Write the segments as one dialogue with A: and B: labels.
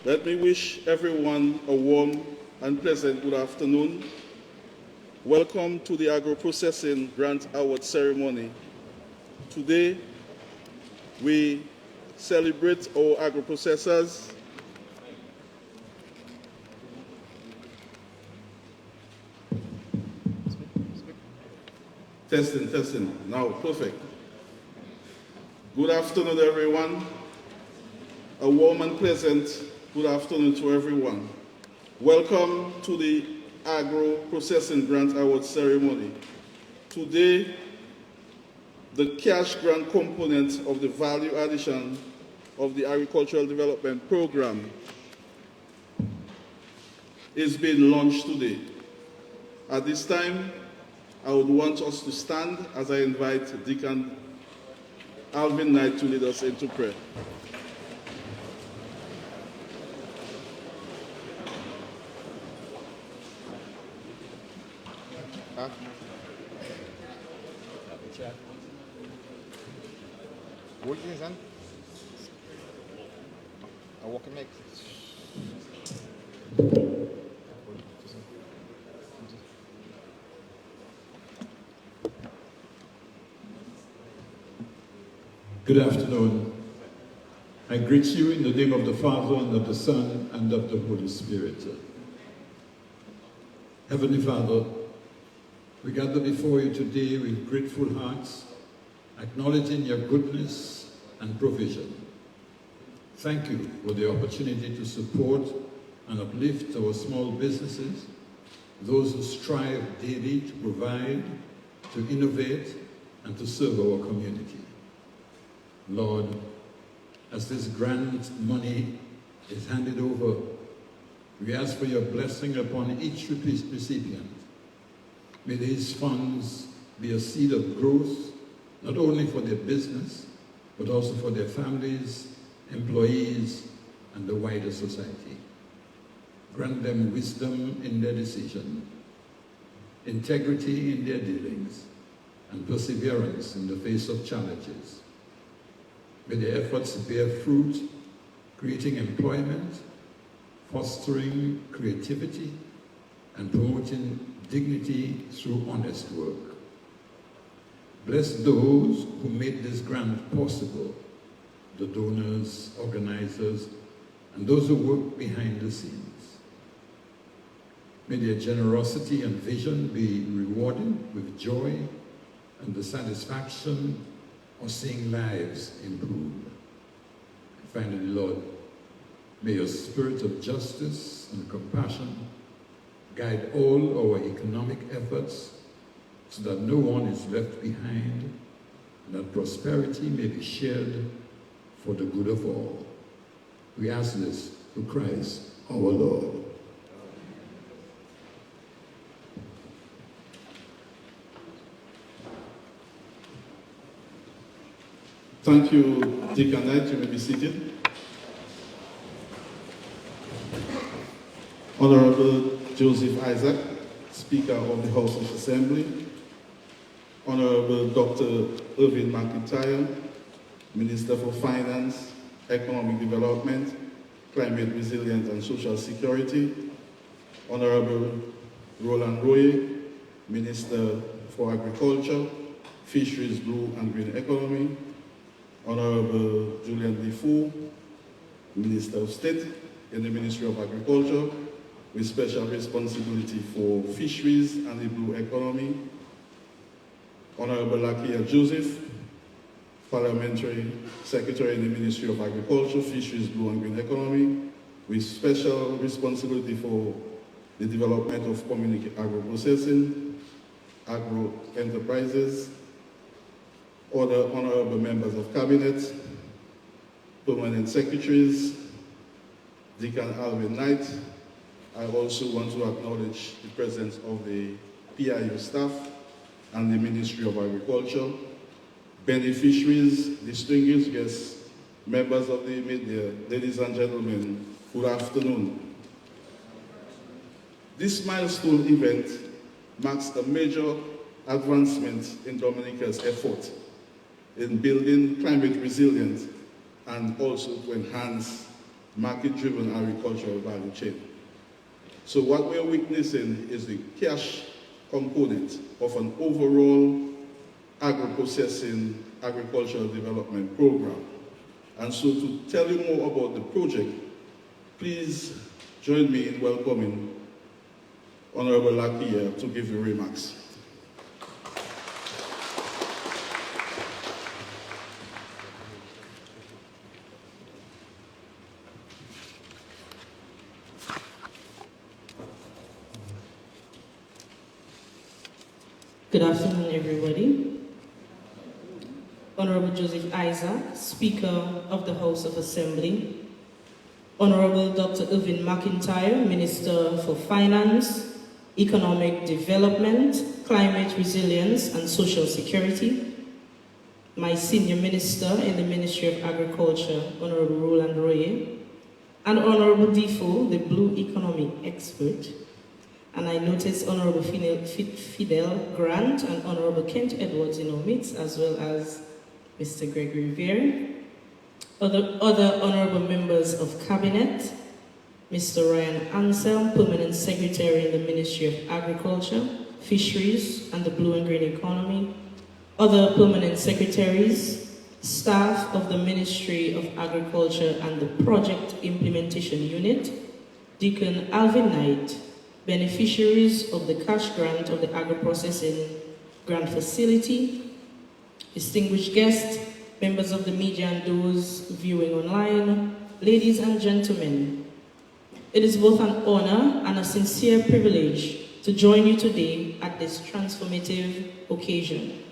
A: Let me wish everyone a warm and pleasant good afternoon. Welcome to the Agro-Processing Grant Award Ceremony. Today, we celebrate our agro-processors Testing. Now, perfect. Good afternoon, everyone. A warm and pleasant good afternoon to everyone. Welcome to the Agro-Processing Grant Award Ceremony. Today, the cash grant component of the value addition of the Agricultural Development Program is being launched today. At this time, I would want us to stand as I invite Deacon Alvin Knight to lead us into prayer.
B: Hold his hand. I walk and make.
C: Good afternoon. I greet you in the name of the Father, and of the Son, and of the Holy Spirit. Heavenly Father, we gather before you today with grateful hearts, acknowledging your goodness and provision. Thank you for the opportunity to support and uplift our small businesses, those who strive daily to provide, to innovate, and to serve our community. Lord, as this grant money is handed over, we ask for your blessing upon each recipient. May these funds be a seed of growth, not only for their business, but also for their families, employees, and the wider society. Grant them wisdom in their decision, integrity in their dealings, and perseverance in the face of challenges. May their efforts bear fruit, creating employment, fostering creativity, and promoting dignity through honest work. Bless those who made this grant possible, the donors, organizers, and those who work behind the scenes. May their generosity and vision be rewarded with joy and the satisfaction of seeing lives improve. And finally, Lord, may your spirit of justice and compassion guide all our economic efforts so that no one is left behind and that prosperity may be shared for the good of all. We ask this through Christ our Lord.
A: Thank you, Deacon Knight. You may be seated. Honorable Joseph Isaac, Speaker of the House of Assembly. Honorable Dr. Irvin McIntyre, Minister for Finance, Economic Development, Climate Resilience and Social Security. Honorable Roland Roye, Minister for Agriculture, Fisheries, Blue and Green Economy. Honorable Julian Defoe, Minister of State in the Ministry of Agriculture, with special responsibility for fisheries and the blue economy. Honorable Lakia Joseph, Parliamentary Secretary in the Ministry of Agriculture, Fisheries, Blue and Green Economy, with special responsibility for the development of community agro-processing, agro-enterprises. Other honorable members of cabinet, permanent secretaries, Deacon Alvin Knight. I also want to acknowledge the presence of the PIU staff and the Ministry of Agriculture, beneficiaries, distinguished guests, members of the media, ladies and gentlemen, good afternoon. This milestone event marks a major advancement in Dominica's effort in building climate resilience and also to enhance market-driven agricultural value chain. So what we're witnessing is the cash component of an overall agro-processing agricultural development program. And so to tell you more about the project, please join me in welcoming Honorable Lavi to give you remarks.
B: Good afternoon, everybody. Honorable Joseph Isaac, Speaker of the House of Assembly. Honorable Dr. Irvin McIntyre, Minister for Finance, Economic Development, Climate Resilience and Social Security. My Senior Minister in the Ministry of Agriculture, Honorable Roland Royer. And Honorable Defoe, the Blue Economy Expert. And I notice Honorable Vidal Grant and Honorable Kent Edwards in our midst, as well as Mr. Gregory Vere. Other honorable members of Cabinet, Mr. Ryan Ansel, Permanent Secretary in the Ministry of Agriculture, Fisheries, and the Blue and Green Economy. Other permanent secretaries, staff of the Ministry of Agriculture and the Project Implementation Unit, Deacon Alvin Knight, beneficiaries of the cash grant of the Agro-Processing Grant Facility, distinguished guests, members of the media and those viewing online, ladies and gentlemen. It is both an honor and a sincere privilege to join you today at this transformative occasion.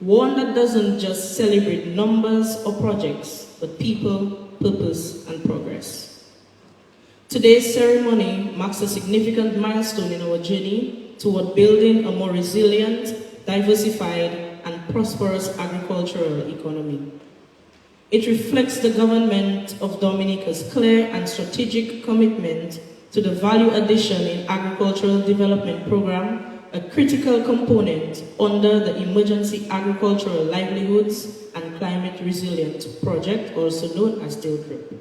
B: One that doesn't just celebrate numbers or projects, but people, purpose, and progress. Today's ceremony marks a significant milestone in our journey toward building a more resilient, diversified, and prosperous agricultural economy. It reflects the government of Dominica's clear and strategic commitment to the value addition in agricultural development program, a critical component under the Emergency Agricultural Livelihoods and Climate Resilient Project, also known as EALCRP.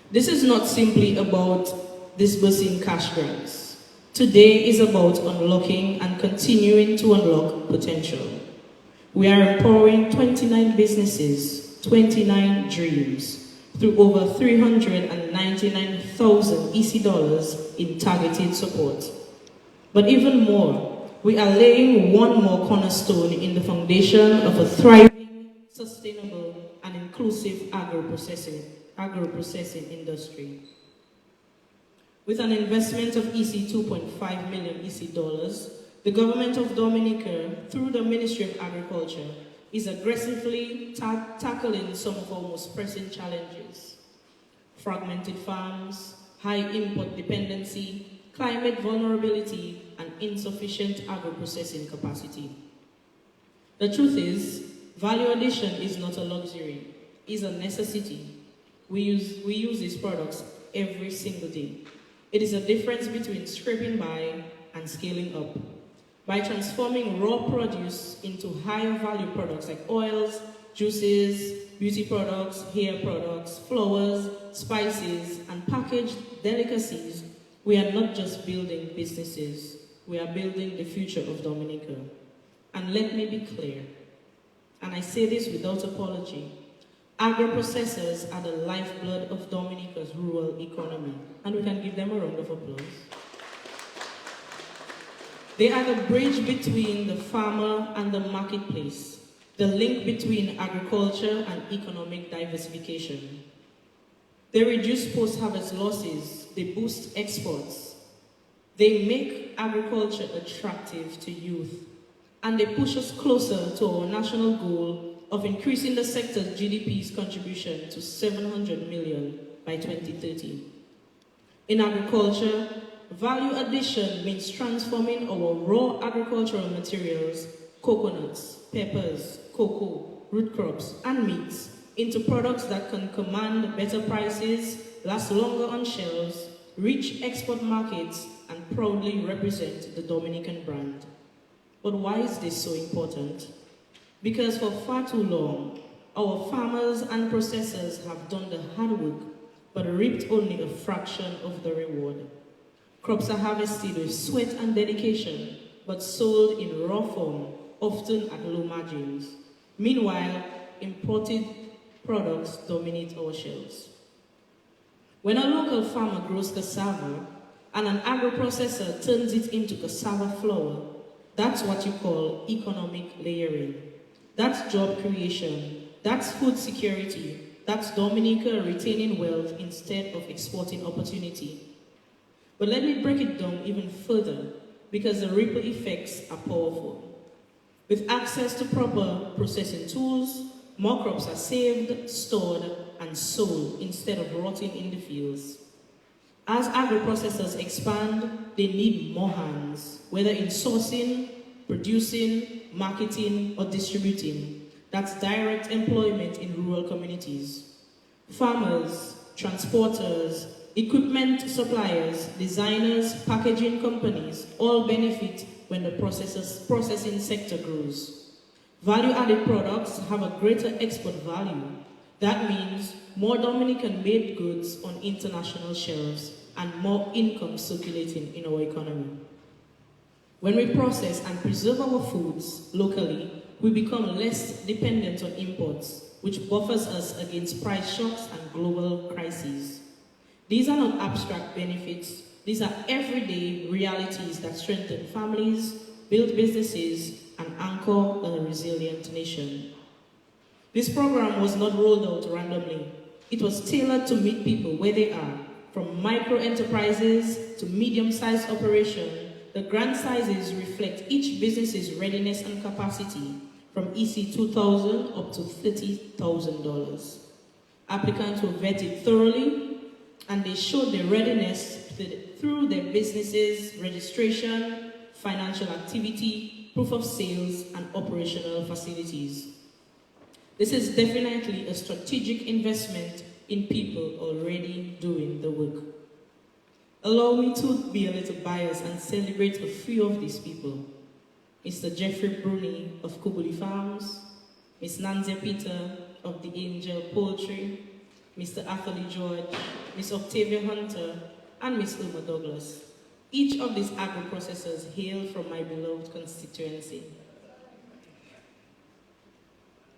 B: This is not simply about disbursing cash grants. Today is about unlocking and continuing to unlock potential. We are empowering 29 businesses, 29 dreams, through over 399,000 EC dollars in targeted support. But even more, we are laying one more cornerstone in the foundation of a thriving, sustainable, and inclusive agro-processing industry. With an investment of 2.5 million EC dollars, the government of Dominica, through the Ministry of Agriculture, is aggressively tackling some of our most pressing challenges: fragmented farms, high import dependency, climate vulnerability, and insufficient agro-processing capacity. The truth is, value addition is not a luxury, it's a necessity. We use these products every single day. It is a difference between scraping by and scaling up. By transforming raw produce into higher value products like oils, juices, beauty products, hair products, flowers, spices, and packaged delicacies, we are not just building businesses, we are building the future of Dominica. And let me be clear, and I say this without apology, agro-processors are the lifeblood of Dominica's rural economy, and we can give them a round of applause. They are the bridge between the farmer and the marketplace, the link between agriculture and economic diversification. They reduce post-harvest losses, they boost exports, they make agriculture attractive to youth, and they push us closer to our national goal of increasing the sector's GDP's contribution to 700 million by 2030. In agriculture, value addition means transforming our raw agricultural materials, coconuts, peppers, cocoa, root crops, and meats into products that can command better prices, last longer on shelves, reach export markets, and proudly represent the Dominican brand. But why is this so important? Because for far too long, our farmers and processors have done the hard work, but reaped only a fraction of the reward. Crops are harvested with sweat and dedication, but sold in raw form, often at low margins. Meanwhile, imported products dominate our shelves. When a local farmer grows cassava and an agro-processor turns it into cassava flour, that's what you call economic layering. That's job creation, that's food security, that's Dominica retaining wealth instead of exporting opportunity. But let me break it down even further, because the ripple effects are powerful. With access to proper processing tools, more crops are saved, stored, and sold instead of rotting in the fields. As agro-processors expand, they need more hands, whether in sourcing, producing, marketing, or distributing. That's direct employment in rural communities. Farmers, transporters, equipment suppliers, designers, packaging companies all benefit when the processing sector grows. Value-added products have a greater export value. That means more Dominican-made goods on international shelves and more income circulating in our economy. When we process and preserve our foods locally, we become less dependent on imports, which buffers us against price shocks and global crises. These are not abstract benefits. These are everyday realities that strengthen families, build businesses, and anchor a resilient nation. This program was not rolled out randomly. It was tailored to meet people where they are, from micro-enterprises to medium-sized operations. The grant sizes reflect each business's readiness and capacity, from EC $2,000 up to $30,000. Applicants were vetted thoroughly, and they showed their readiness through their businesses' registration, financial activity, proof of sales, and operational facilities. This is definitely a strategic investment in people already doing the work. Allow me to be a little biased and celebrate a few of these people. Mr. Jeffrey Bruni of Kubi Farms, Ms. Nazia Peter of the Angel Poultry, Mr. Atherley George, Ms. Octavia Hunter, and Ms. Uma Douglas. Each of these agro-processors hail from my beloved constituency.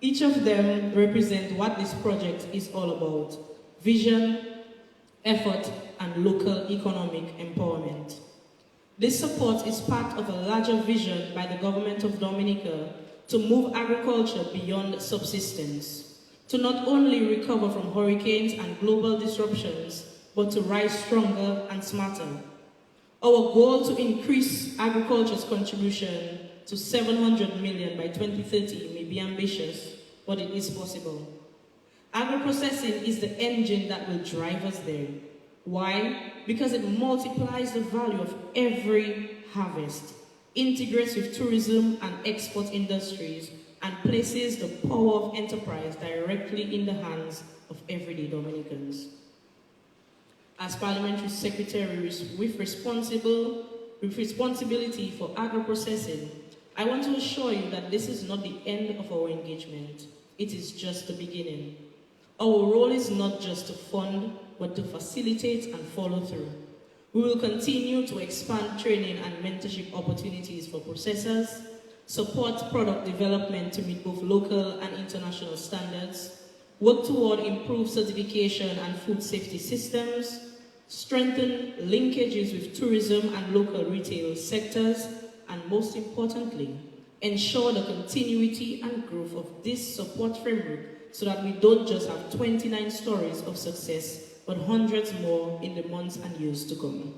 B: Each of them represent what this project is all about: vision, effort, and local economic empowerment. This support is part of a larger vision by the government of Dominica to move agriculture beyond subsistence, to not only recover from hurricanes and global disruptions, but to rise stronger and smarter. Our goal to increase agriculture's contribution to 700 million by 2030 may be ambitious, but it is possible. Agro-processing is the engine that will drive us there. Why? Because it multiplies the value of every harvest, integrates with tourism and export industries, and places the power of enterprise directly in the hands of everyday Dominicans. As Parliamentary Secretary with responsibility for agro-processing, I want to assure you that this is not the end of our engagement. It is just the beginning. Our role is not just to fund, but to facilitate and follow through. We will continue to expand training and mentorship opportunities for processors, support product development to meet both local and international standards, work toward improved certification and food safety systems, strengthen linkages with tourism and local retail sectors, and most importantly, ensure the continuity and growth of this support framework so that we don't just have 29 stories of success, but hundreds more in the months and years to come.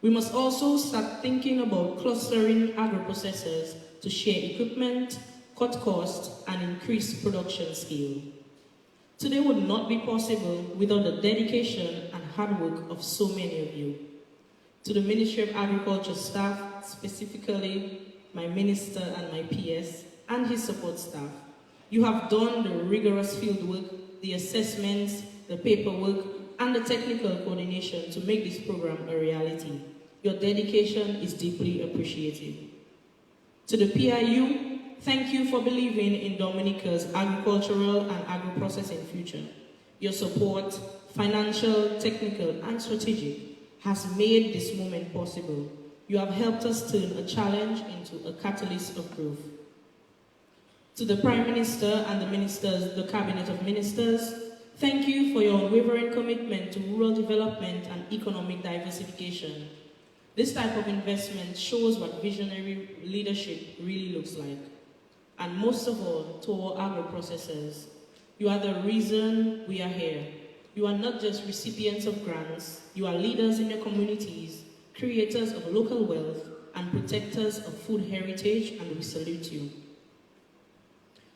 B: We must also start thinking about clustering agro-processors to share equipment, cut costs, and increase production scale. Today would not be possible without the dedication and hard work of so many of you. To the Ministry of Agriculture staff, specifically my Minister and my PS, and his support staff, you have done the rigorous field work, the assessments, the paperwork, and the technical coordination to make this program a reality. Your dedication is deeply appreciated. To the PIU, thank you for believing in Dominica's agricultural and agro-processing future. Your support, financial, technical, and strategic, has made this moment possible. You have helped us turn a challenge into a catalyst of growth. To the Prime Minister and the Ministers, the Cabinet of Ministers, thank you for your unwavering commitment to rural development and economic diversification. This type of investment shows what visionary leadership really looks like. And most of all, to our agro-processors, you are the reason we are here. You are not just recipients of grants, you are leaders in your communities, creators of local wealth, and protectors of food heritage, and we salute you.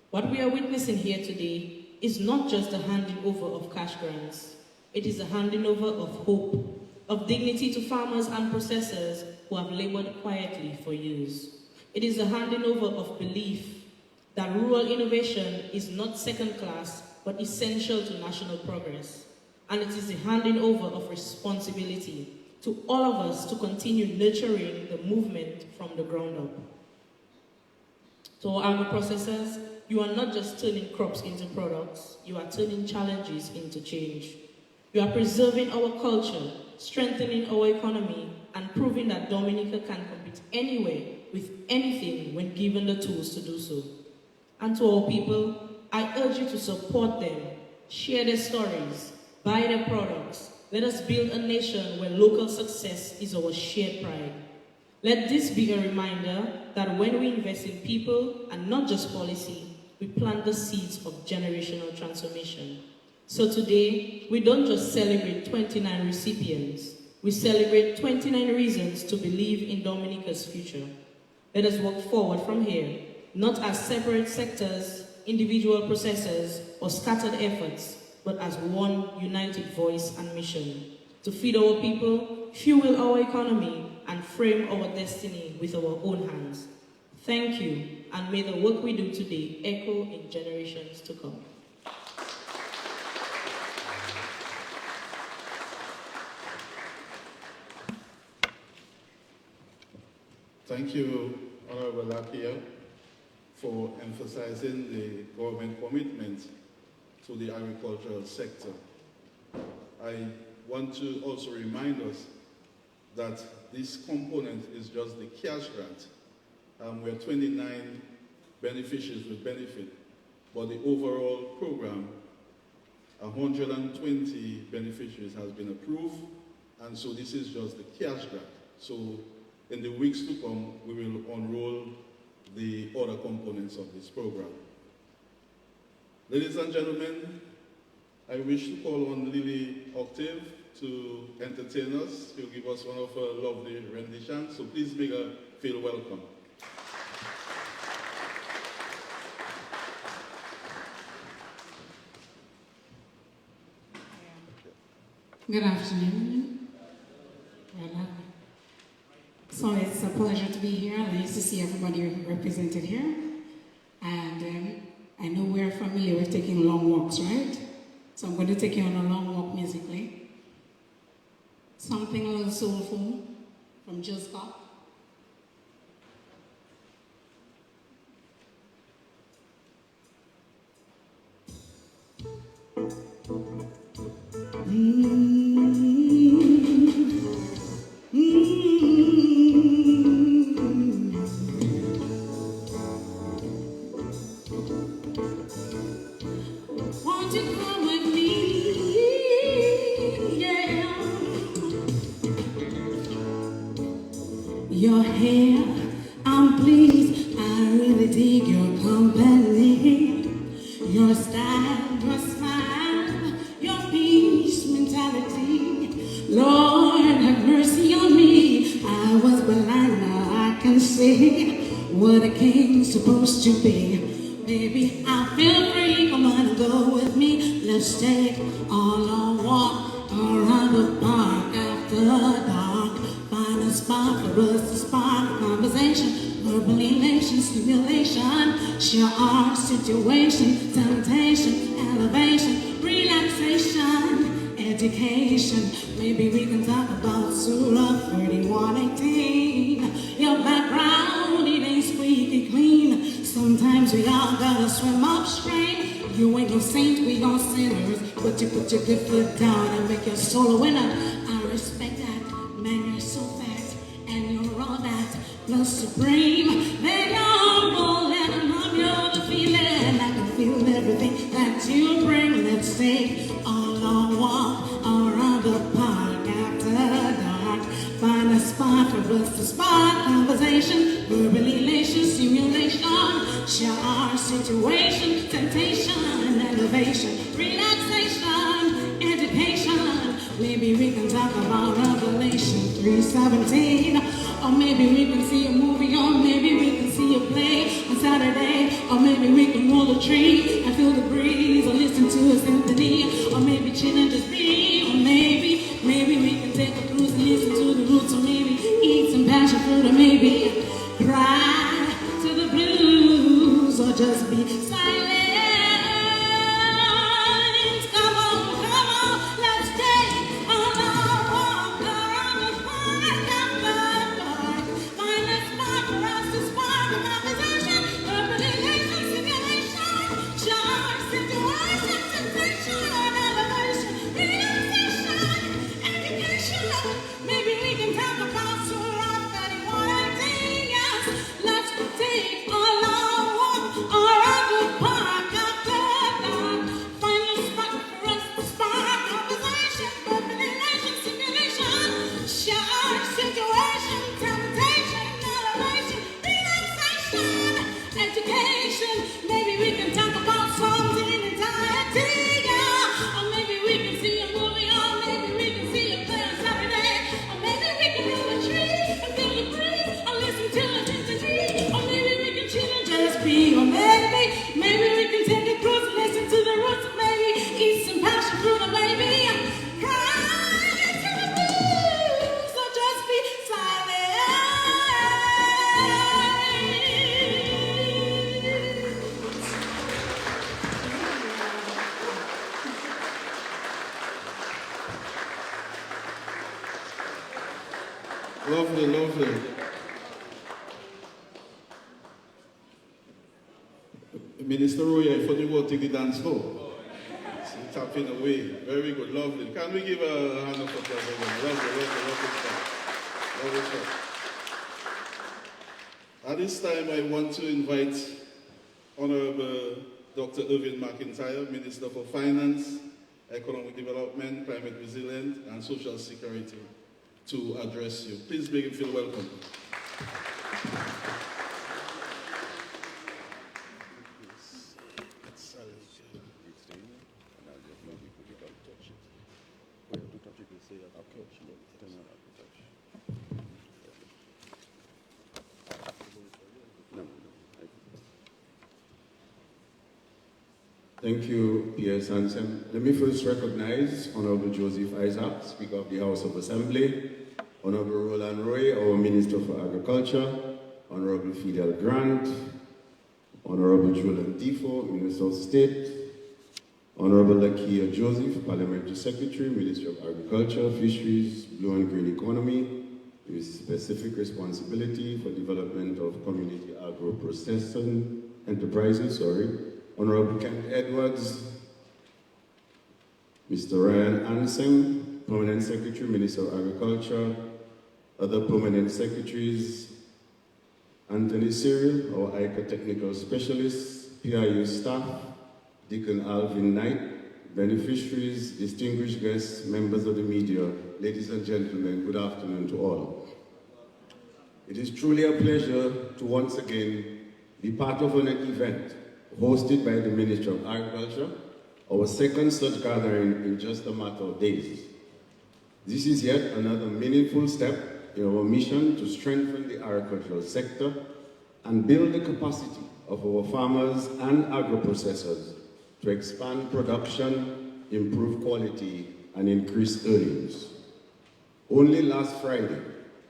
B: What we are witnessing here today is not just a handing over of cash grants. It is a handing over of hope, of dignity to farmers and processors who have labored quietly for years. It is a handing over of belief that rural innovation is not second class, but essential to national progress. And it is the handing over of responsibility to all of us to continue nurturing the movement from the ground up. To our agro-processors, you are not just turning crops into products, you are turning challenges into change. You are preserving our culture, strengthening our economy, and proving that Dominica can compete anywhere with anything when given the tools to do so. And to our people, I urge you to support them, share their stories, buy their products. Let us build a nation where local success is our shared pride. Let this be a reminder that when we invest in people and not just policy, we plant the seeds of generational transformation. So today, we don't just celebrate 29 recipients, we celebrate 29 reasons to believe in Dominica's future. Let us walk forward from here, not as separate sectors, individual processors, or scattered efforts, but as one united voice and mission, to feed our people, fuel our economy, and frame our destiny with our own hands. Thank you, and may the work we do today echo in generations to come.
A: Thank you, Honorable Lapierre, for emphasizing the government commitment to the agricultural sector. I want to also remind us that this component is just the cash grant. We have 29 beneficiaries with benefit, but the overall program, 120 beneficiaries has been approved, and so this is just the cash grant. So in the weeks to come, we will unroll the other components of this program. Ladies and gentlemen, I wish to call on Lily Octave to entertain us. She'll give us one of her lovely renditions, so please make her feel welcome.
D: Good afternoon. So it's a pleasure to be here. Nice to see everybody represented here. And I know we're familiar with taking long walks, right? So I'm going to take you on a long walk musically. Something a little soulful from Jill Scott.
E: Won't you come with me? Yeah. Your hair, I'm pleased. I really dig your company. Your style, your smile, your peace mentality. Lord, have mercy on me. I was blind, now I can see what a king's supposed to be. Baby, I feel free, come on and go with me. Let's take a long walk around the park after dark. Find a spot for us to spark a conversation, verbal elation, stimulation, share our situation, temptation, elevation, relaxation, education. Maybe we can talk about Surah 31:18. Your background, it ain't squeaky clean. Sometimes we all gotta swim upstream. You ain't no saint, we all sinners. But you put your good foot down and make your soul a winner. I respect that, man, you're so fat. And you're all that, plus supreme. Then you're humble and I'm you're the feeling. I can feel everything that you bring. Let's take a long walk around the park after dark. Find a spot for us to spark conversation, verbal elation, simulation. Share our situation, temptation, elevation, relaxation, education. Maybe we can talk about Revelation 3:17. Or maybe we can see a movie, or maybe we can see a play on Saturday. Or maybe we can roll a tree and feel the breeze, or listen to a symphony. Or maybe chill and just be. Or maybe we can take a cruise and listen to the roots. Or maybe eat some passion fruit. Or maybe cry to the blues. Or just be silent. Come on, let's take a long walk around the park after dark. Find a spot for us to spark a conversation, verbalization, simulation, charge, situation, temptation, elevation, relaxation, education. Maybe we can talk about Surah 31 ideas. Let's take a long walk around the park after dark. Find a spot for us to spark conversation, verbalization, simulation, charge, situation, temptation, elevation, relaxation, education. Maybe we can talk about songs in entirety, yeah. Or maybe we can see a movie, or maybe we can see a play on Saturday. Or maybe we can roll a tree and feel the breeze, or listen to a symphony. Or maybe we can chill and just be. Or maybe we can take a cruise and listen to the roots. Or maybe eat some passion fruit. Or maybe cry to the blues. Or just be silent.
A: Lovely, lovely. Minister Roy, I thought you were taking the dance floor. So tapping away. Very good, lovely. Can we give a hand of applause? Lovely stuff. Lovely stuff. At this time, I want to invite Honorable Dr. Irvin McIntyre, Minister for Finance, Economic Development, Climate Resilience, and Social Security, to address you. Please make him feel welcome.
F: Thank you, P.S. Hansen. Let me first recognize Honorable Joseph Isaac, Speaker of the House of Assembly, Honorable Roland Roy, our Minister for Agriculture, Honorable Vidal Grant, Honorable Julian Tifo, Minister of State, Honorable Lakia Joseph, Parliamentary Secretary, Minister of Agriculture, Fisheries, Blue and Green Economy, with specific responsibility for development of community agro-processing enterprises, Honorable Kent Edwards, Mr. Ryan Anson, Permanent Secretary, Minister of Agriculture, other Permanent Secretaries, Anthony Cyril, our ICA Technical Specialist, PIU staff, Deacon Alvin Knight, beneficiaries, distinguished guests, members of the media, ladies and gentlemen, good afternoon to all. It is truly a pleasure to once again be part of an event hosted by the Ministry of Agriculture, our second such gathering in just a matter of days. This is yet another meaningful step in our mission to strengthen the agricultural sector and build the capacity of our farmers and agro-processors to expand production, improve quality, and increase earnings. Only last Friday,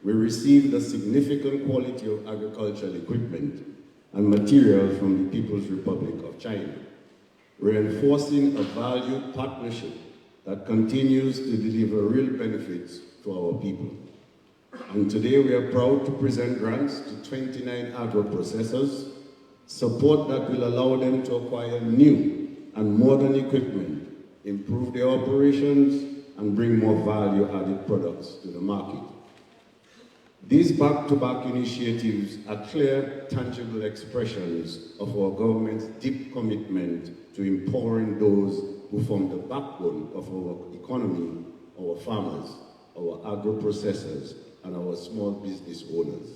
F: we received a significant quality of agricultural equipment and material from the People's Republic of China, reinforcing a valued partnership that continues to deliver real benefits to our people. And today we are proud to present grants to 29 agro-processors support that will allow them to acquire new and modern equipment, improve their operations, and bring more value-added products to the market. These back-to-back initiatives are clear, tangible expressions of our government's deep commitment to empowering those who form the backbone of our economy, our farmers, our agro-processors, and our small business owners.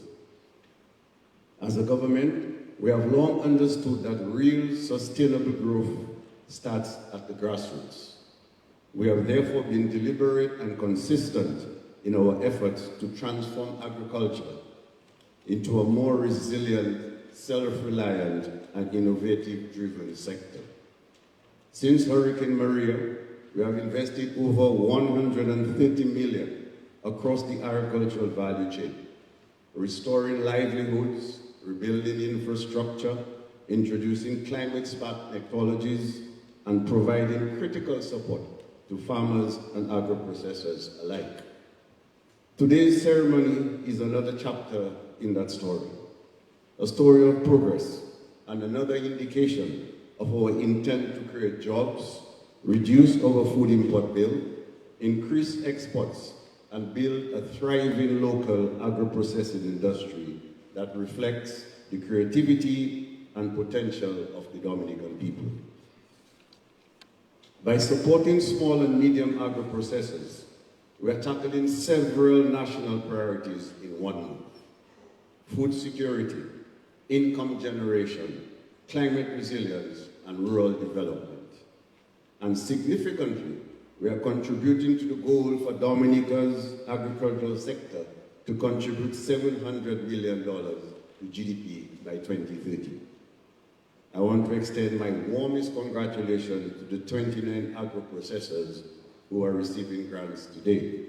F: As a government, we have long understood that real sustainable growth starts at the grassroots. We have therefore been deliberate and consistent in our efforts to transform agriculture into a more resilient, self-reliant, and innovative-driven sector. Since Hurricane Maria, we have invested over 130 million across the agricultural value chain, restoring livelihoods, rebuilding infrastructure, introducing climate-smart technologies, and providing critical support to farmers and agro-processors alike. Today's ceremony is another chapter in that story, a story of progress and another indication of our intent to create jobs, reduce our food import bill, increase exports, and build a thriving local agro-processing industry that reflects the creativity and potential of the Dominican people. By supporting small and medium agro-processors, we are tackling several national priorities in one move: food security, income generation, climate resilience, and rural development. And significantly, we are contributing to the goal for Dominica's agricultural sector to contribute $700 million to GDP by 2030. I want to extend my warmest congratulations to the 29 agro-processors who are receiving grants today.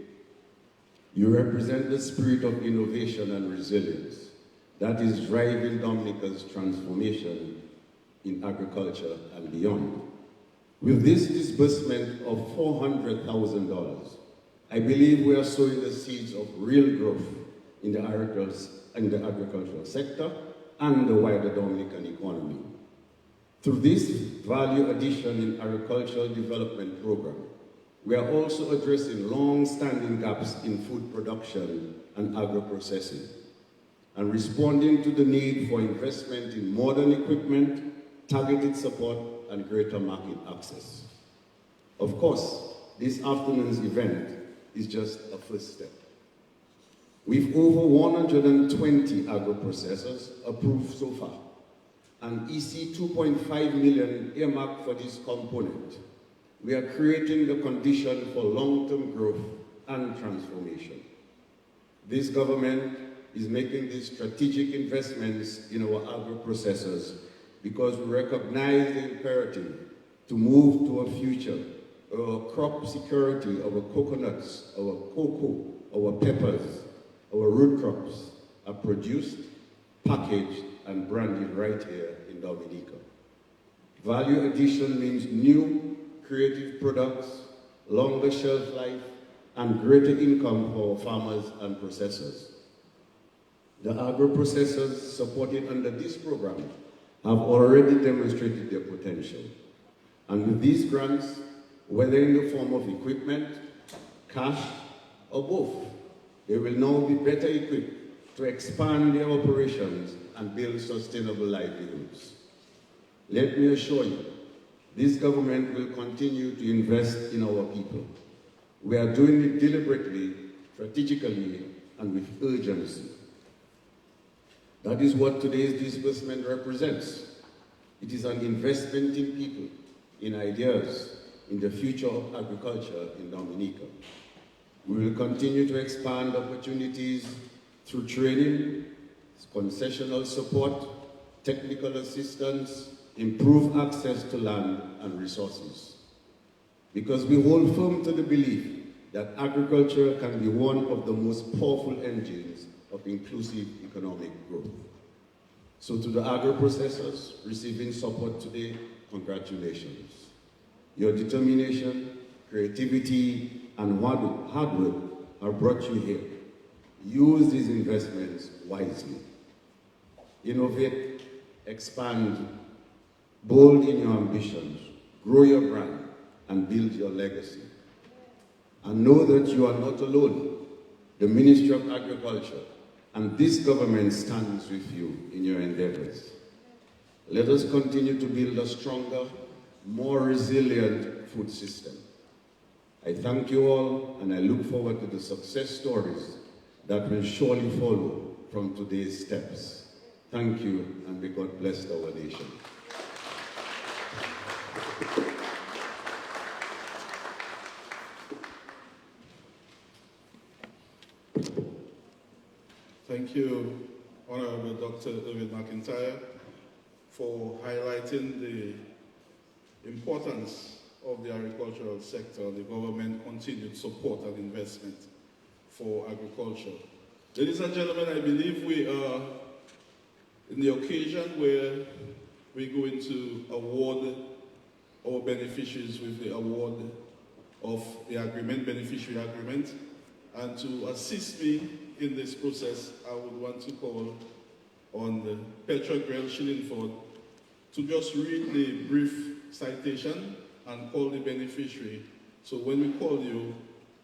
F: You represent the spirit of innovation and resilience that is driving Dominica's transformation in agriculture and beyond. With this disbursement of $400,000, I believe we are sowing the seeds of real growth in the agricultural sector and the wider Dominican economy. Through this value addition in agricultural development program, we are also addressing long-standing gaps in food production and agro-processing, and responding to the need for investment in modern equipment, targeted support, and greater market access. Of course, this afternoon's event is just a first step. We've over 120 agro-processors approved so far, and EC 2.5 million earmarked for this component. We are creating the condition for long-term growth and transformation. This government is making these strategic investments in our agro-processors because we recognize the imperative to move to a future where our crop security, our coconuts, our cocoa, our peppers, our root crops are produced, packaged, and branded right here in Dominica. Value addition means new, creative products, longer shelf life, and greater income for farmers and processors. The agro-processors supported under this program have already demonstrated their potential. And with these grants, whether in the form of equipment, cash, or both, they will now be better equipped to expand their operations and build sustainable livelihoods. Let me assure you, this government will continue to invest in our people. We are doing it deliberately, strategically, and with urgency. That is what today's disbursement represents. It is an investment in people, in ideas, in the future of agriculture in Dominica. We will continue to expand opportunities through training, concessional support, technical assistance, improve access to land and resources. Because we hold firm to the belief that agriculture can be one of the most powerful engines of inclusive economic growth. So to the agro-processors receiving support today, congratulations. Your determination, creativity, and hard work have brought you here. Use these investments wisely. Innovate, expand, bold in your ambitions, grow your brand, and build your legacy. And know that you are not alone. The Ministry of Agriculture and this government stands with you in your endeavors. Let us continue to build a stronger, more resilient food system. I thank you all, and I look forward to the success stories that will surely follow from today's steps. Thank you, and may God bless our nation.
A: Thank you, Honorable Dr. Irvin McIntyre, for highlighting the importance of the agricultural sector, the government continued support and investment for agriculture. Ladies and gentlemen, I believe we are in the occasion where we're going to award our beneficiaries with the award of the agreement, beneficiary agreement. And to assist me in this process, I would want to call on Petra Gil Shiningford to just read the brief citation and call the beneficiary. So when we call you,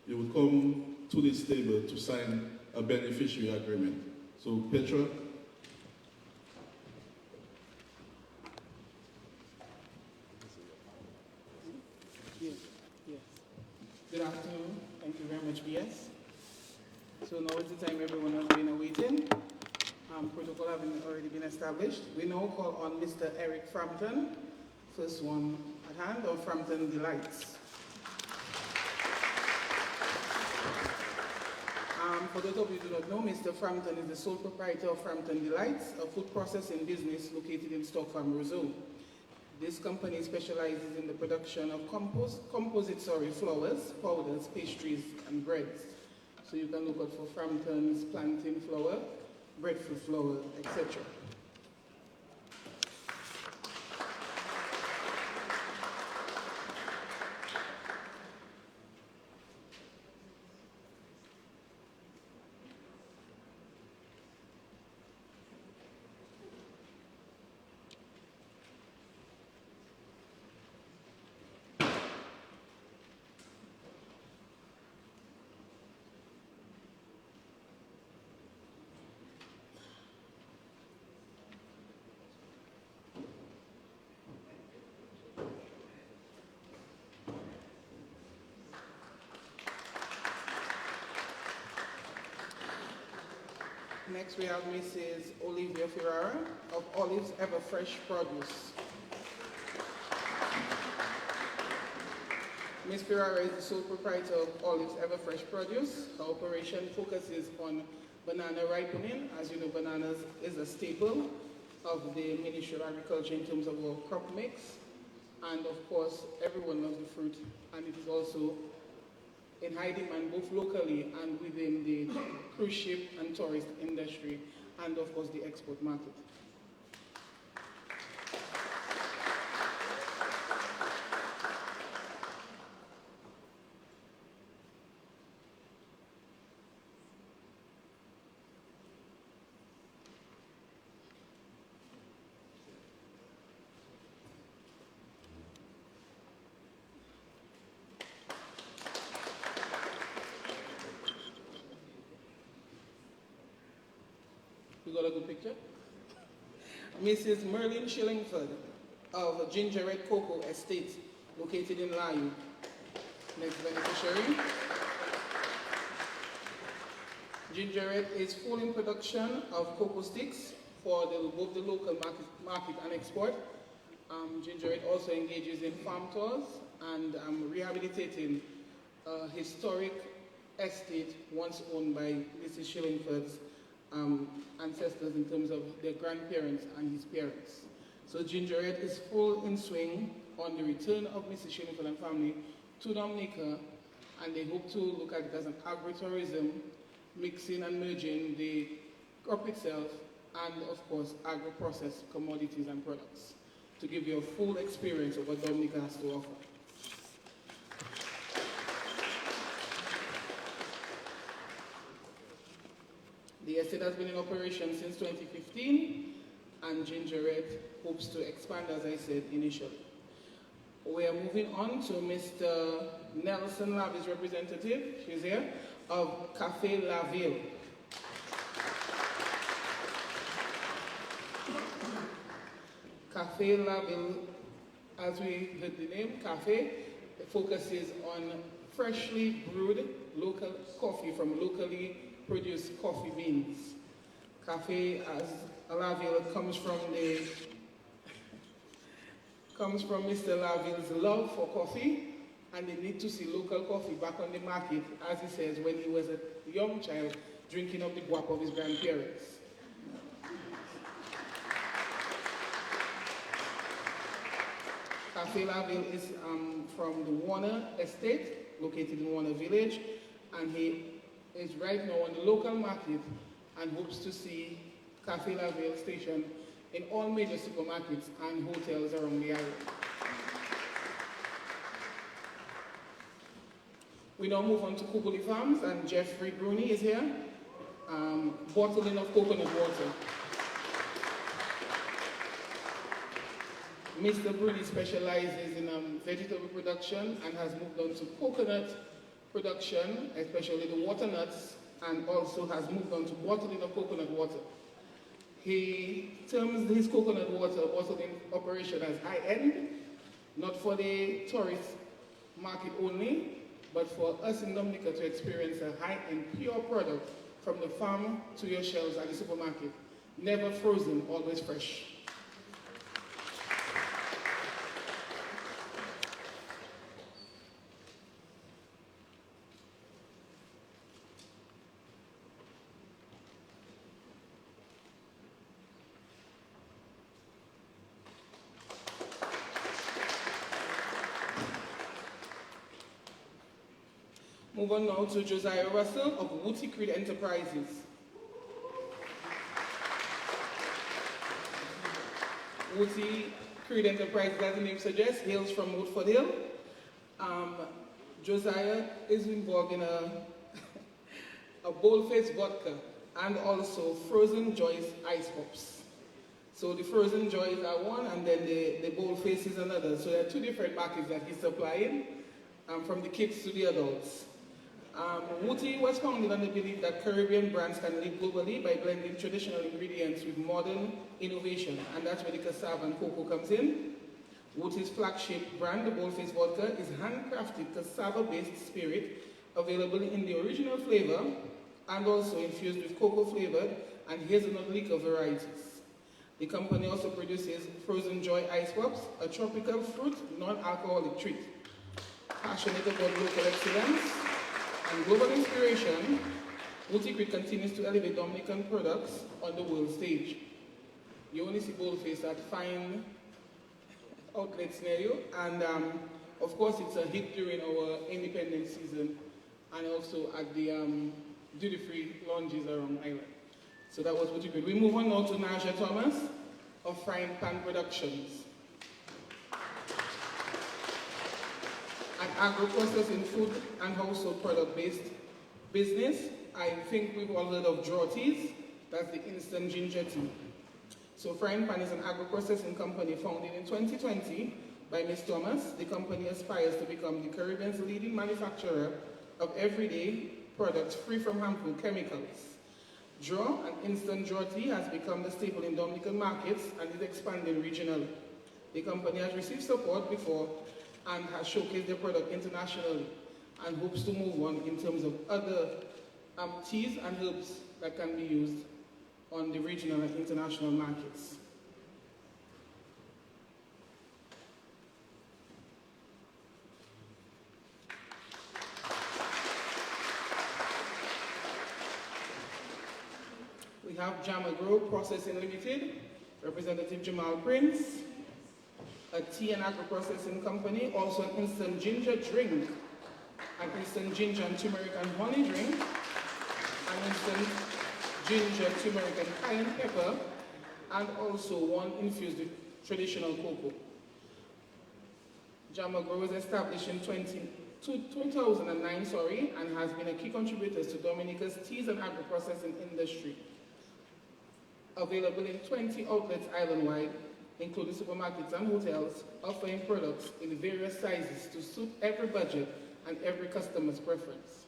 A: you will come to this table to sign a beneficiary agreement. So Petra.
G: Good afternoon. Thank you very much, BS. So now is the time everyone has been awaiting. Protocol having already been established. We now call on Mr. Eric Frampton, first one at hand, of Frampton Delights. For those of you who do not know, Mr. Frampton is the sole proprietor of Frampton Delights, a food processing business located in Stock Farm, Roseau. This company specializes in the production of composite flours, powders, pastries, and breads. So you can look out for Frampton's plantain flour, breadfruit flour, etc. Next we have Mrs. Olivia Ferrara of Olives Ever Fresh Produce. Ms. Ferrara is the sole proprietor of Olives Ever Fresh Produce. Her operation focuses on banana ripening. As you know, bananas is a staple of the Ministry of Agriculture in terms of our crop mix. And of course, everyone loves the fruit, and it is also in high demand both locally and within the cruise ship and tourist industry, and of course the export market. You got a good picture? Mrs. Merlin Shillingford of Gingerette Cocoa Estate, located in Lavi. Next beneficiary. Gingerette is full in production of cocoa sticks for both the local market and export. Gingerette also engages in farm tours and rehabilitating a historic estate once owned by Mrs. Shillingford's ancestors in terms of their grandparents and his parents. So Gingerette is full in swing on the return of Mrs. Shiningford and family to Dominica, and they hope to look at it as an agro-tourism, mixing and merging the crop itself and of course agro-processed commodities and products to give you a full experience of what Dominica has to offer. The estate has been in operation since 2015, and Gingerette hopes to expand, as I said initially. We are moving on to Mr. Nelson Lavi's representative, she's here, of Cafe Lavil. Cafe Lavil, as we heard the name, cafe, focuses on freshly brewed local coffee from locally produced coffee beans. Cafe, as Lavil, comes from Mr. Lavil's love for coffee, and they need to see local coffee back on the market, as he says, when he was a young child drinking up the guap of his grandparents. Cafe Lavil is from the Warner Estate, located in Warner Village, and he is right now on the local market and hopes to see Cafe Lavil station in all major supermarkets and hotels around the island. We now move on to Kubi Farms, and Jeffrey Bruni is here, bottling of coconut water. Mr. Bruni specializes in vegetable production and has moved on to coconut production, especially the water nuts, and also has moved on to bottling of coconut water. He terms his coconut water bottling operation as high-end, not for the tourist market only, but for us in Dominica to experience a high-end pure product from the farm to your shelves at the supermarket. Never frozen, always fresh. Move on now to Josiah Russell of Wooty Creed Enterprises. Wooty Creed Enterprises, as the name suggests, hails from Woodford Hill. Josiah is involved in a bold-faced vodka and also Frozen Joy's ice pops. So the Frozen Joys are one, and then the bold-face is another. So there are two different markets that he's supplying, from the kids to the adults. Wooty was founded on the belief that Caribbean brands can live globally by blending traditional ingredients with modern innovation, and that's where the cassava and cocoa comes in. Wooty's flagship brand, the Boldface Vodka, is handcrafted cassava-based spirit available in the original flavor and also infused with cocoa-flavored and hazelnut liquor varieties. The company also produces Frozen Joy Ice Pops, a tropical fruit, non-alcoholic treat. Passionate about local excellence and global inspiration, Wooty Creed continues to elevate Dominican products on the world stage. You only see Boldface at fine outlets near you, and of course it's a hit during our independence season and also at the duty-free lounges around Island. So that was Wooty Creed. We move on now to Nazia Thomas of Frying Pan Productions. An agro-processing food and household product-based business. I think we've all heard of draw teas. That's the instant ginger tea. So Frying Pan is an agro-processing company founded in 2020 by Ms. Thomas. The company aspires to become the Caribbean's leading manufacturer of everyday products free from harmful chemicals. Draw, an instant draw tea, has become the staple in Dominican markets and is expanding regionally. The company has received support before and has showcased their product internationally and hopes to move on in terms of other teas and herbs that can be used on the regional and international markets. We have Jamar Agro-Processing Limited, Representative Jamar Prince, a tea and agro-processing company, also an instant ginger drink, an instant ginger and turmeric and honey drink, an instant ginger, turmeric and cayenne pepper, and also one infused with traditional cocoa. Jamar was established in 2009 and has been a key contributor to Dominica's teas and agro-processing industry. available in 20 outlets island-wide, including supermarkets and hotels, offering products in various sizes to suit every budget and every customer's preference.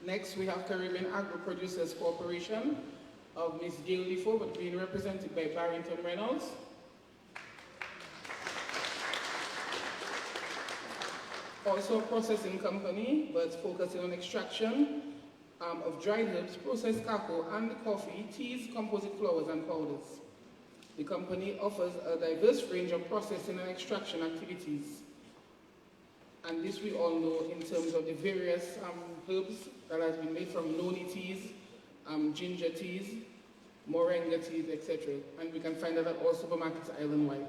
G: Next, we have Caribbean Agro-Processors Corporation of Ms. Gil Shiningford, being represented by Barrington Reynolds. Also a processing company, but focusing on extraction of dried herbs, processed cocoa and coffee, teas, composite flours, and powders. The company offers a diverse range of processing and extraction activities. And this we all know in terms of the various herbs that has been made from noni teas, ginger teas, moringa teas, etc. And we can find that at all supermarkets island-wide.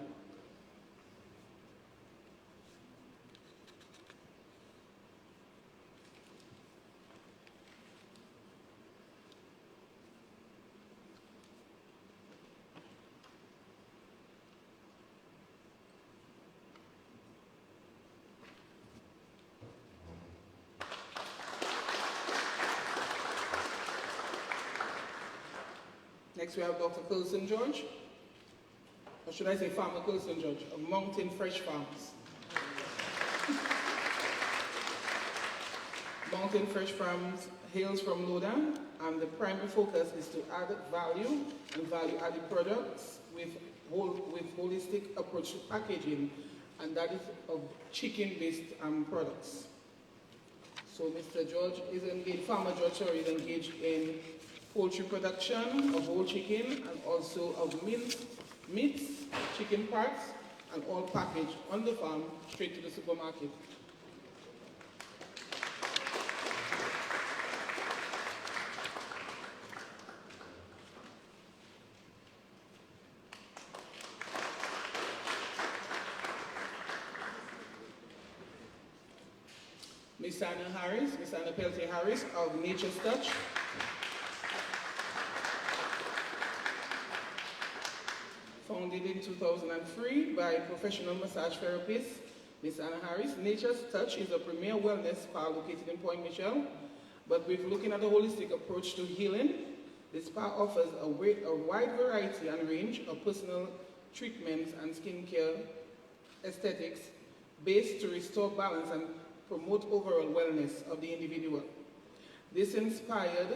G: Next we have Dr. Coulson George, or should I say Farmer Coulson George, of Mountain Fresh Farms. Mountain Fresh Farms hails from Lowdown, and the primary focus is to add value and value-added products with holistic approach to packaging, and that is of chicken-based products. So Mr. George is engaged, Farmer George is engaged in poultry production of whole chicken and also of meats, chicken parts, and all packaged on the farm straight to the supermarket. Miss Anna Peltier Harris of Nature's Touch. Founded in 2003 by professional massage therapist Miss Anna Harris, Nature's Touch is a premier wellness spa located in Point Michel. But with looking at a holistic approach to healing, the spa offers a wide variety and range of personal treatments and skincare aesthetics based to restore balance and promote overall wellness of the individual. This inspired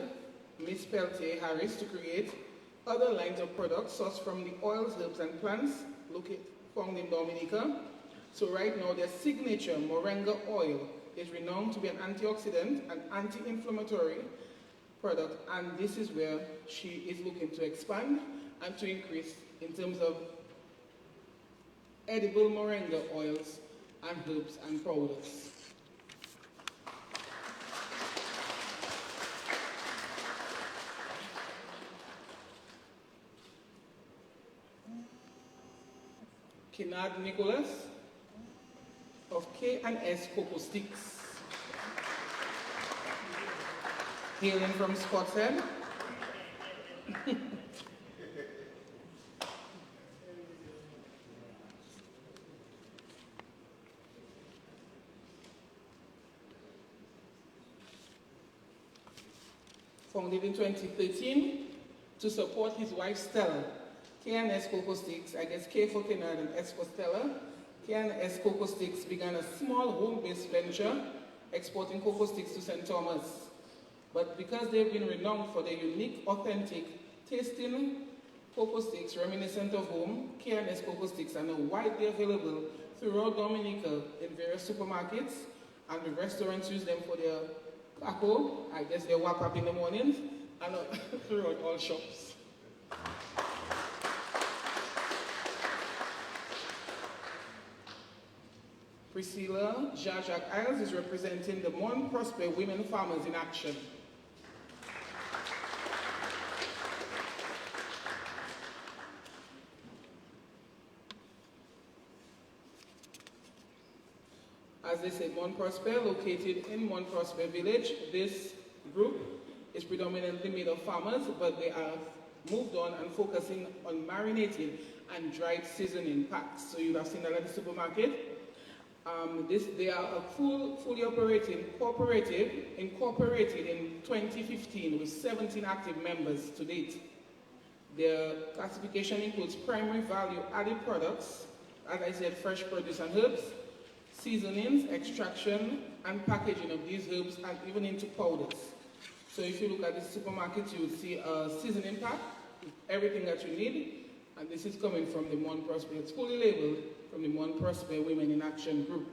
G: Miss Peltier Harris to create other lines of products sourced from the oils, herbs, and plants found in Dominica. So right now, their signature moringa oil is renowned to be an antioxidant and anti-inflammatory product, and this is where she is looking to expand and to increase in terms of edible moringa oils and herbs and powders. Kennard Nicholas of K&S Cocoa Sticks, hailing from Scott's Head. Founded in 2013 to support his wife Stella. K&S Cocoa Sticks, I guess K for Kennard and S for Stella. K&S Cocoa Sticks began a small home-based venture exporting cocoa sticks to St. Thomas. But because they've been renowned for their unique, authentic, tasting cocoa sticks reminiscent of home, K&S Cocoa Sticks are now widely available throughout Dominica in various supermarkets, and the restaurants use them for their cocoa, I guess they wrap up in the mornings, and throughout all shops. Priscilla Jacques Isles is representing the Mon Prosper Women Farmers in Action. as they said, Mon Prosper, located in Mon Prosper village. This group is predominantly made of farmers, but they are moved on and focusing on marinated and dried seasoning packs. So you have seen that at the supermarket. They are a fully operating cooperative, incorporated in 2015 with 17 active members to date. Their classification includes primary value added products, as I said, fresh produce and herbs, seasonings, extraction, and packaging of these herbs, and even into powders. So if you look at the supermarket, you will see a seasoning pack, everything that you need, and this is coming from the Mon Prosper. It's fully labeled from the Mon Prosper Women in Action group.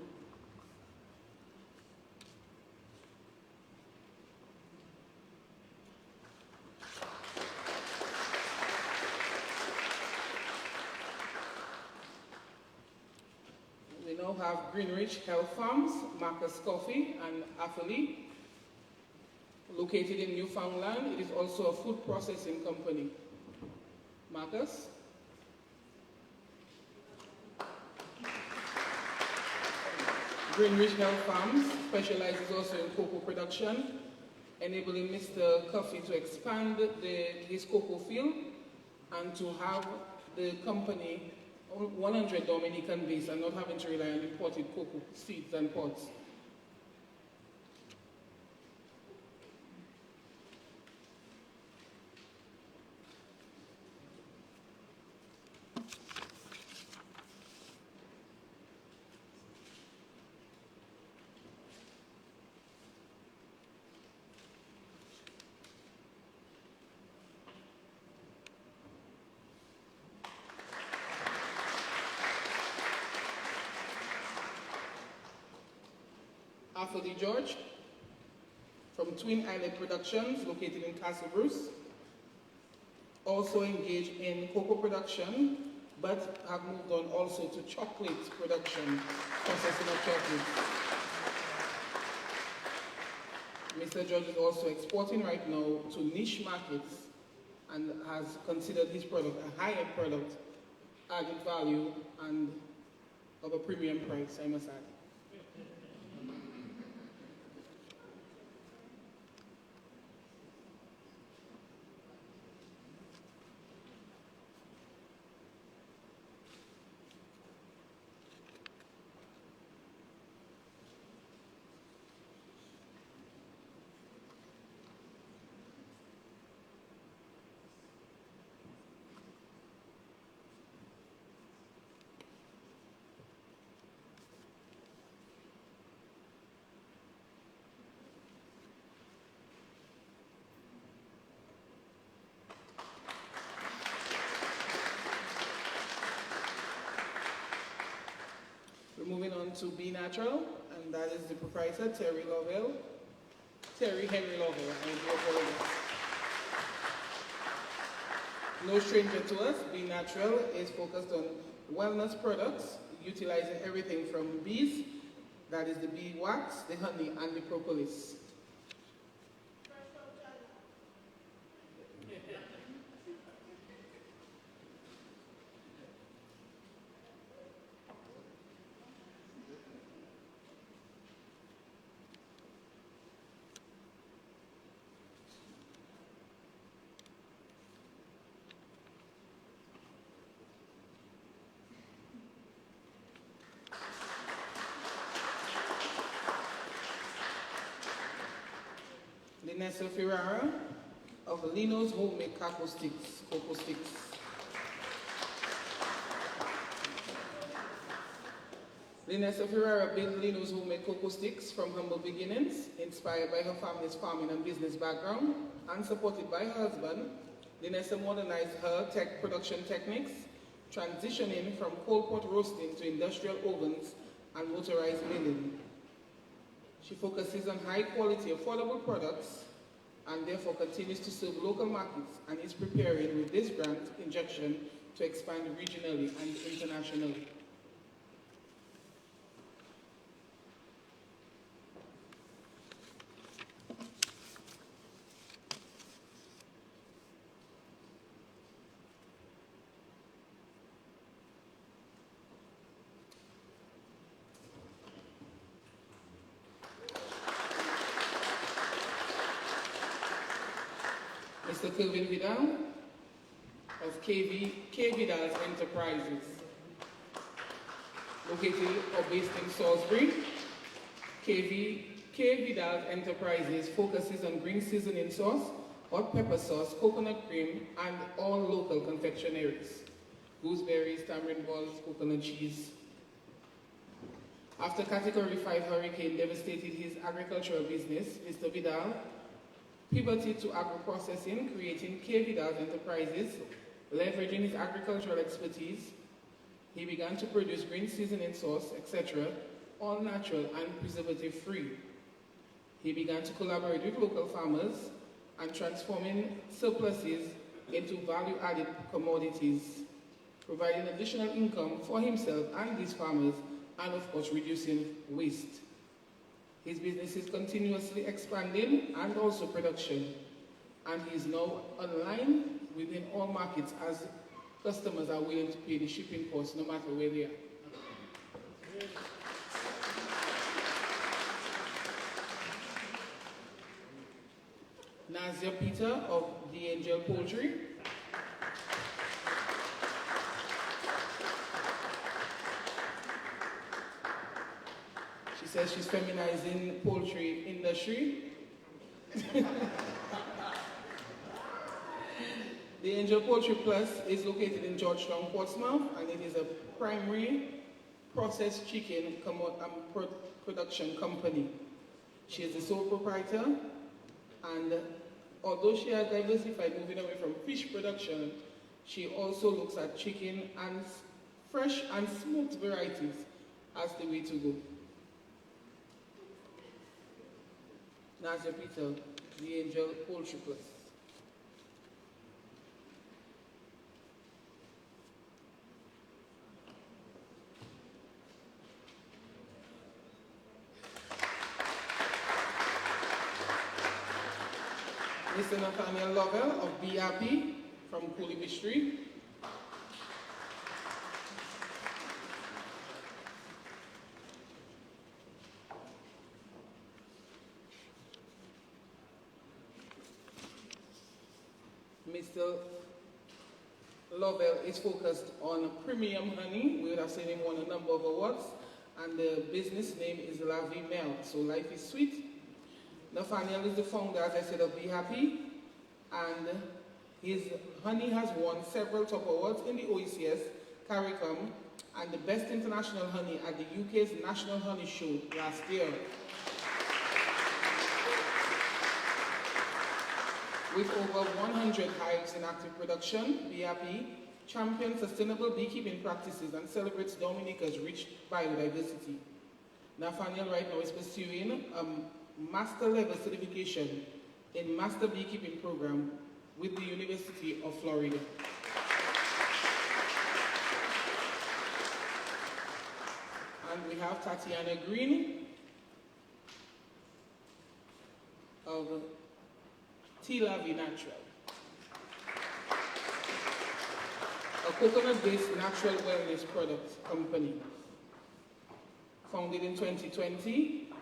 G: We now have Greenwich Health Farms, Marcus Coffee, and Affili, located in Newfoundland. It is also a food processing company. Marcus? Greenwich Health Farms specializes also in cocoa production, enabling Mr. Coffee to expand his cocoa field and to have the company 100 Dominican base and not having to rely on imported cocoa seeds and pods. Affili George from Twin Island Productions, located in Castle Bruce, also engaged in cocoa production, but have moved on also to chocolate production, processing of chocolate. Mr. George is also exporting right now to niche markets and has considered his product a high-end product, added value, and of a premium price, I must add. Moving on to Be Natural, and that is the proprietor, Terry Lavil. Terry Henry Lavil, I do apologize. No stranger to us, Be Natural is focused on wellness products, utilizing everything from bees, that is the bee wax, the honey, and the propolis. Nazia Ferrara of Lino's Homemade Cocoa Sticks. Nazia Ferrara built Lino's Homemade Cocoa Sticks from humble beginnings, inspired by her family's farming and business background, and supported by her husband. Nazia modernized her production techniques, transitioning from cold pot roasting to industrial ovens and motorized milling. She focuses on high-quality, affordable products and therefore continues to serve local markets and is preparing with this grant injection to expand regionally and internationally. Mr. Kelvin Vidal of K Vidal's Enterprises, located or based in Salisbury. K Vidal's Enterprises focuses on green seasoning sauce, hot pepper sauce, coconut cream, and all local confectionaries. Gooseberries, tamarind balls, coconut cheese. After Category 5 hurricane devastated his agricultural business, Mr. Vidal pivoted to agro-processing, creating K Vidal's Enterprises. Leveraging his agricultural expertise, he began to produce green seasoning sauce, etc., all natural and preservative-free. He began to collaborate with local farmers and transforming surpluses into value-added commodities, providing additional income for himself and these farmers, and of course reducing waste. His business is continuously expanding and also production, and he is now online within all markets as customers are willing to pay the shipping costs no matter where they are. Nazia Peter of the Angel Poultry. She says she's feminizing poultry industry. The Angel Poultry Plus is located in Georgetown, Portsmouth, and it is a primary processed chicken production company. She is the sole proprietor, and although she has diversified, moving away from fish production, she also looks at chicken and fresh and smoked varieties as the way to go. Nazia Peter, the Angel Poultry Plus. Mr. Nathaniel Lavil of BRP from Kubi Street. Mr. Lavil is focused on premium honey. We would have seen him won a number of awards, and the business name is Lavi Mel, so life is sweet. Nathaniel is the founder, as I said, of Be Happy, and his honey has won several top awards in the OECS, CARICOM, and the best international honey at the UK's National Honey Show last year. With over 100 hives in active production, Be Happy champions sustainable beekeeping practices and celebrates Dominica's rich biodiversity. Nathaniel right now is pursuing master level certification in master beekeeping program with the University of Florida. And we have Tatiana Green of Lavi Natural, a coconut-based natural wellness product company. Founded in 2020,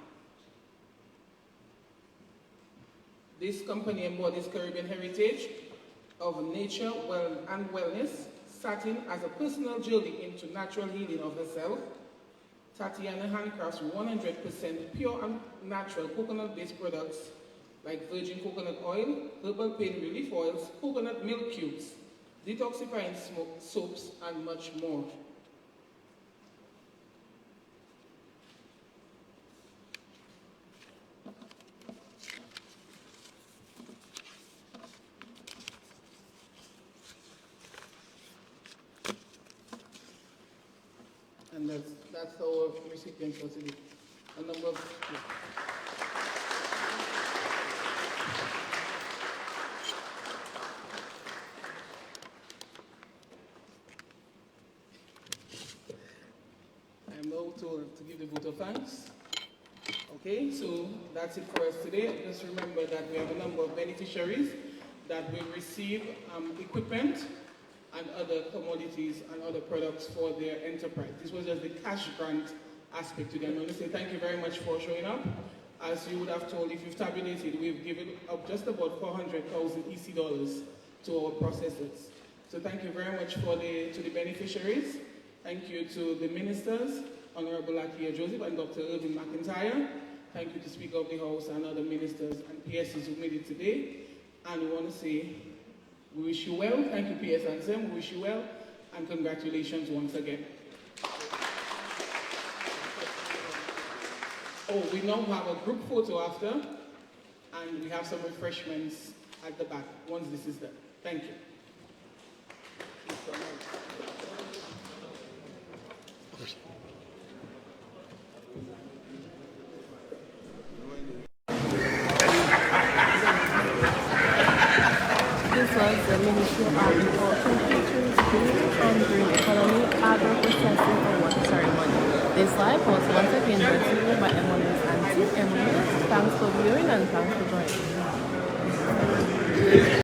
G: this company embodies Caribbean heritage of nature and wellness, starting as a personal journey into natural healing of herself. Tatiana handcrafts 100% pure and natural coconut-based products like virgin coconut oil, herbal pain relief oils, coconut milk cubes, detoxifying soaps, and much more. And that's our recipient for today. A number of I'm now to give the vote of thanks. Okay, so that's it for us today. Just remember that we have a number of beneficiaries that will receive equipment and other commodities and other products for their enterprise. This was just the cash grant aspect to them. I want to say thank you very much for showing up. As you would have told, if you've tabulated, we've given up just about 400,000 EC dollars to our processors. So thank you very much to the beneficiaries. Thank you to the ministers, Honorable Lakia Joseph and Dr. Irvin McIntyre. Thank you to Speaker of the House and other ministers and PSs who made it today. And we want to say, we wish you well. Thank you, PS and SEM. We wish you well. And congratulations once again. Oh, we now have a group photo after, and we have some refreshments at the back once this is done. Thank you.
H: This was the Ministry of Agriculture, Fisheries, Greenwich and Green Economy Agro-Processing Award Ceremony. This live was once again brought to you by Emonews and Team Emonews. Thanks for viewing and thanks for joining.